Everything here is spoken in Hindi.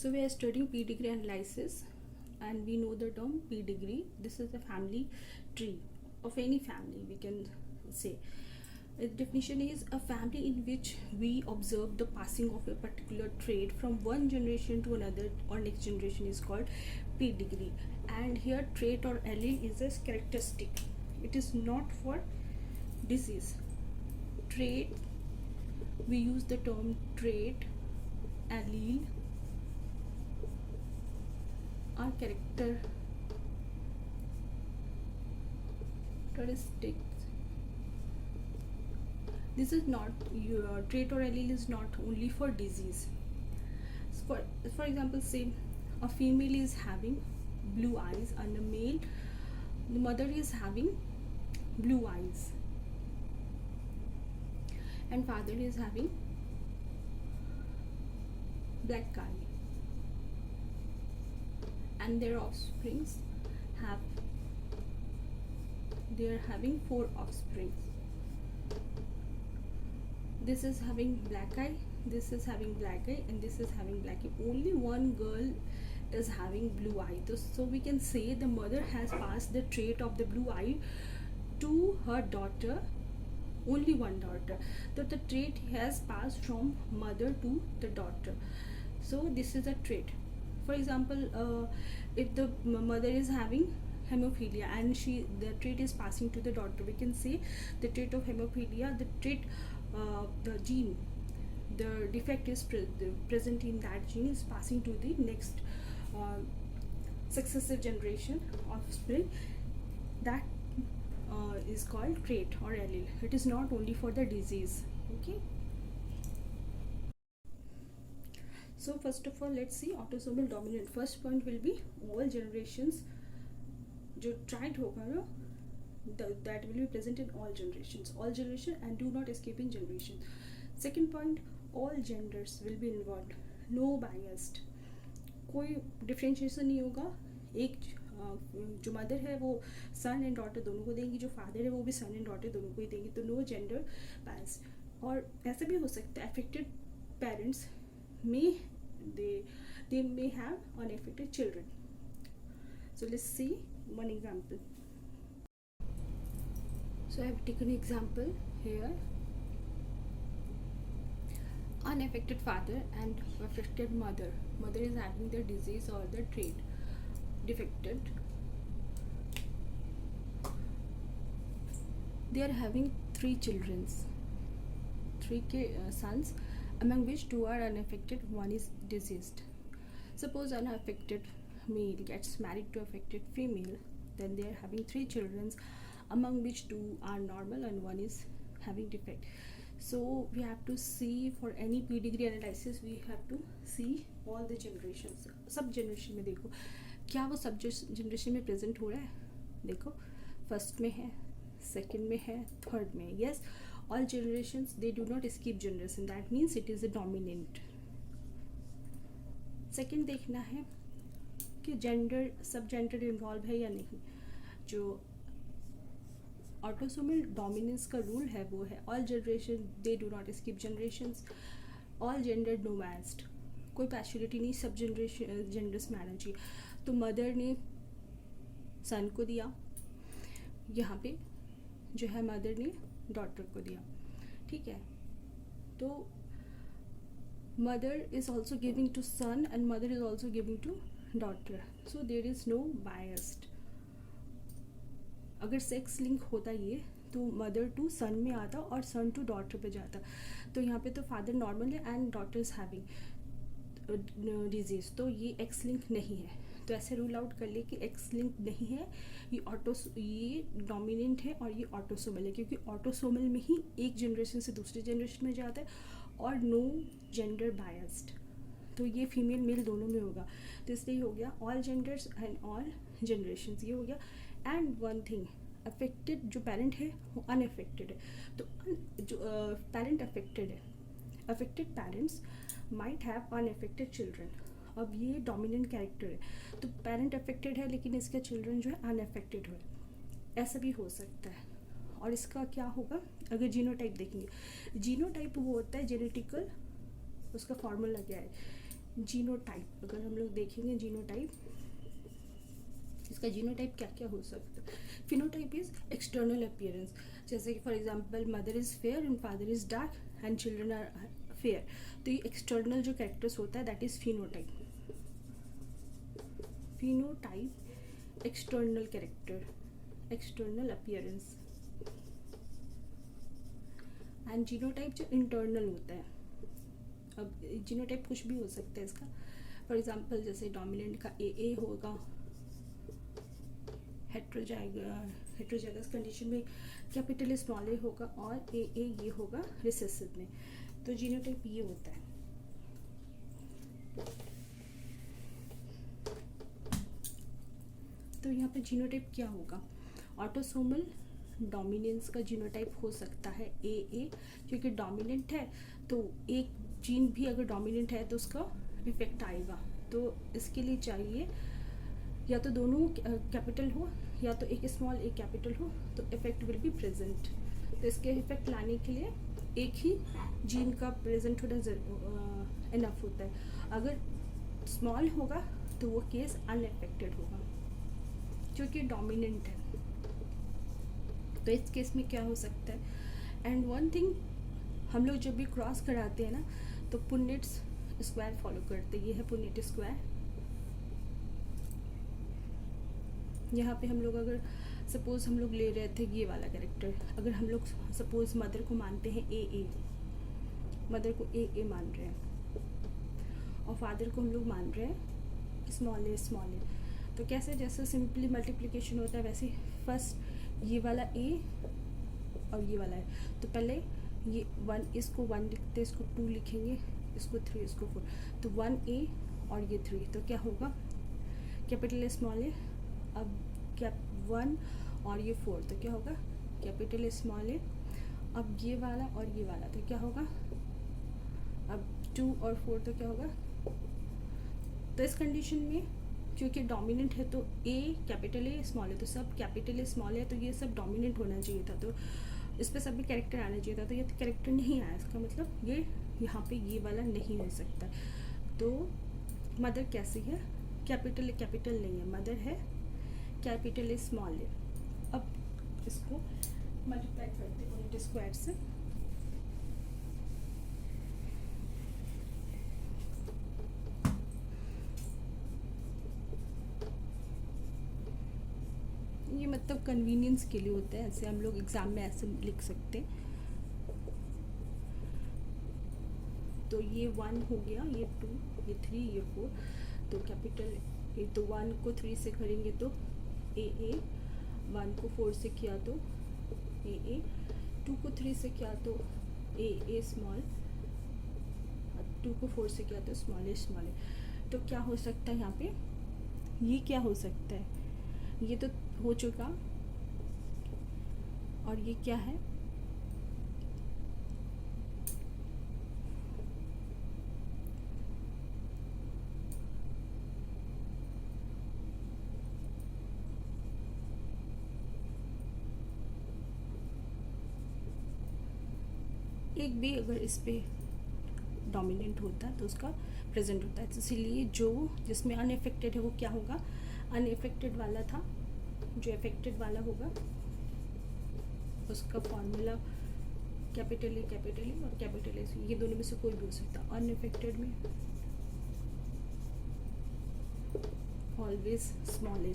So we are studying pedigree analysis, and we know the term pedigree. This is a family tree of any family, we can say. Its definition is a family in which we observe the passing of a particular trait from one generation to another or next generation is called pedigree. And here trait or allele is a characteristic. It is not for disease. Trait, we use the term trait, allele are characteristics. This is not your trait or allele is not only for disease. For example, say a female is having blue eyes and a male, the mother is having blue eyes and father is having black eye, and their offsprings they are having 4 offsprings. This is having black eye, this is having black eye, and this is having black eye. Only one girl is having blue eye. So we can say the mother has passed the trait of the blue eye to her daughter, only one daughter. So the trait has passed from mother to the daughter. So this is a trait. For example, if the mother is having hemophilia and the trait is passing to the daughter, we can say the trait of hemophilia, the trait, the gene, the defect is present in that gene is passing to the next successive generation offspring. That is called trait or allele. It is not only for the disease. Okay. So first of all, let's see autosomal dominant. First point will be all generations जो trait होगा ना, that will be present in all generations and do not escape in generation. Second point, all genders will be involved, no biased, कोई differentiation नहीं होगा. एक जो मदर है वो सन एंड डॉटर दोनों को देंगी, जो फादर है वो भी सन एंड डॉटर दोनों को ही देंगी. तो नो जेंडर बायस. और ऐसा भी हो सकता है अफेक्टेड पेरेंट्स में they may have unaffected children. So let's see one example. So I have taken an example here. Unaffected father and affected mother. Mother is having the disease or the trait defected. They are having 3 children, 3 sons, among which 2 are unaffected, 1 is diseased. Suppose unaffected male gets married to affected female, then they are having 3 children, among which 2 are normal and 1 is having defect. So we have to see, for any pedigree analysis we have to see all the generations. सब generation में देखो क्या वो सब generation में present हो रहा है. देखो first में है, second में है, third में. Yes, all generations they do not skip generation. That means it is a dominant. Second देखना है कि जेंडर सब जेंडर इन्वॉल्व है या नहीं. जो ऑटोसोमल डोमिनेंस का रूल है वो है all generation they do not skip generations, all gender no matched, कोई पैचुरिटी नहीं, सब जनरेशन जेंडर्स में आना चाहिए. तो मदर ने सन को दिया, यहाँ पे जो है मदर ने डॉटर को दिया. ठीक है, तो mother is also giving to son and mother is also giving to daughter. So there is no biased. अगर सेक्स लिंक होता ये तो मदर टू सन में आता और सन टू डॉटर पे जाता. तो यहाँ पे तो फादर नॉर्मल है and daughter is having disease, तो ये एक्स लिंक नहीं है. तो ऐसे रूल आउट कर ले कि एक्स लिंक नहीं है, ये डोमिनेंट है और ये ऑटोसोमल है, क्योंकि ऑटोसोमल में ही एक जनरेशन से दूसरी जनरेशन में जाता है और नो जेंडर बायस्ड. तो ये फीमेल मेल दोनों में होगा. तो इसलिए हो गया all genders and all generations, ये हो गया. एंड वन थिंग, अफेक्टेड जो पेरेंट है वो अनअफेक्टेड है. तो जो पेरेंट अफेक्टेड है, affected parents might have unaffected children. अब ये डोमिनेंट कैरेक्टर है, तो पेरेंट अफेक्टेड है लेकिन इसके चिल्ड्रन जो है अनअफेक्टेड हो, ऐसा भी हो सकता है. और इसका क्या होगा, अगर जीनोटाइप देखेंगे, जीनोटाइप वो होता है जेनेटिकल, उसका फॉर्मूला क्या है, जीनोटाइप, अगर हम लोग देखेंगे जीनोटाइप, इसका जीनोटाइप क्या क्या हो सकता है। फिनोटाइप इज एक्सटर्नल अपीयरेंस, जैसे कि for example mother is fair and father is dark and children are fair, तो ये एक्सटर्नल जो कैरेक्टर्स होता है that is phenotype. Phenotype external character, external appearance, and genotype जो इंटरनल होता है। अब जीनोटाइप कुछ भी हो सकता है इसका, फॉर एग्जांपल जैसे डोमिनेंट का ए होगा, हेट्रोजाइगस कंडीशन में कैपिटल स्मॉल ए होगा और ए ये होगा रिसेसिव में, तो जीनोटाइप ये होता है। तो यहाँ पे जीनोटाइप क्या होगा, ऑटोसोमल डोमिनेंस का जीनोटाइप हो सकता है ए, क्योंकि डोमिनेंट है तो एक जीन भी अगर डोमिनेंट है तो उसका इफेक्ट आएगा, तो इसके लिए चाहिए या तो दोनों कैपिटल हो या तो एक स्मॉल एक कैपिटल हो, तो इफेक्ट विल बी प्रेजेंट। तो इसके इफेक्ट लाने के लिए एक ही जीन का प्रेजेंट होना इनफ होता है। अगर स्मॉल होगा तो वो केस अनएफेक्टेड होगा क्योंकि डोमिनेंट है। तो इस केस में क्या हो सकता है, एंड वन थिंग, हम लोग जब भी क्रॉस कराते हैं ना तो पुन्नेट्स स्क्वायर फॉलो करते हैं। ये है पुन्नेट स्क्वायर। यहाँ पे हम लोग अगर सपोज हम लोग ले रहे थे ये वाला कैरेक्टर, अगर हम लोग सपोज मदर को मानते हैं ए, मदर को ए मान रहे हैं और फादर को हम लोग मान रहे हैं स्मॉल ए, तो कैसे, जैसे सिंपली मल्टीप्लिकेशन होता है वैसे फर्स्ट ये वाला ए और ये वाला है, तो पहले ये 1, इसको 1 लिखते हैं, इसको 2 लिखेंगे, इसको 3, इसको 4, तो 1A और ये 3, तो क्या होगा कैपिटल स्मॉल ए। अब कैप 1 और ये 4, तो क्या होगा कैपिटल स्मॉल ए। अब ये वाला और ये वाला, तो क्या होगा, अब 2 और 4, तो क्या होगा। तो इस कंडीशन में क्योंकि डोमिनेंट है तो ए कैपिटल ए स्मॉल है, तो सब कैपिटल स्मॉल है, तो ये सब डोमिनेंट होना चाहिए था, तो इस पर सभी कैरेक्टर आना चाहिए था, तो ये कैरेक्टर नहीं आया, इसका मतलब ये यहाँ पे ये वाला नहीं हो सकता। तो मदर कैसी है, कैपिटल नहीं है, मदर है कैपिटल स्मॉल है। अब इसको मल्टीप्लाई करते हैं यूनिट स्क्वायर से, ये मतलब कन्वीनियंस के लिए होता है, ऐसे हम लोग एग्जाम में ऐसे लिख सकते हैं। तो ये 1 हो गया, ये 2, ये 3, ये 4, तो कैपिटल ए, तो 1 को 3 से करेंगे तो ए, 1 को 4 से किया तो ए, 2 को 3 से किया तो ए स्मॉल, 2 को 4 से किया तो स्मॉल ए। तो क्या हो सकता है यहाँ पे, ये क्या हो सकता है, ये तो हो चुका, और ये क्या है, एक भी अगर इस पे डोमिनेंट होता है तो उसका प्रेजेंट होता है, तो इसीलिए जो जिसमें अनएफेक्टेड है वो क्या होगा, अनएफेक्टेड वाला था, जो अफेक्टेड वाला होगा उसका फॉर्मूला कैपिटल ए और कैपिटल ए, ये दोनों में से कोई भी हो सकता। अनएफेक्टेड में ऑलवेज स्मॉल ए।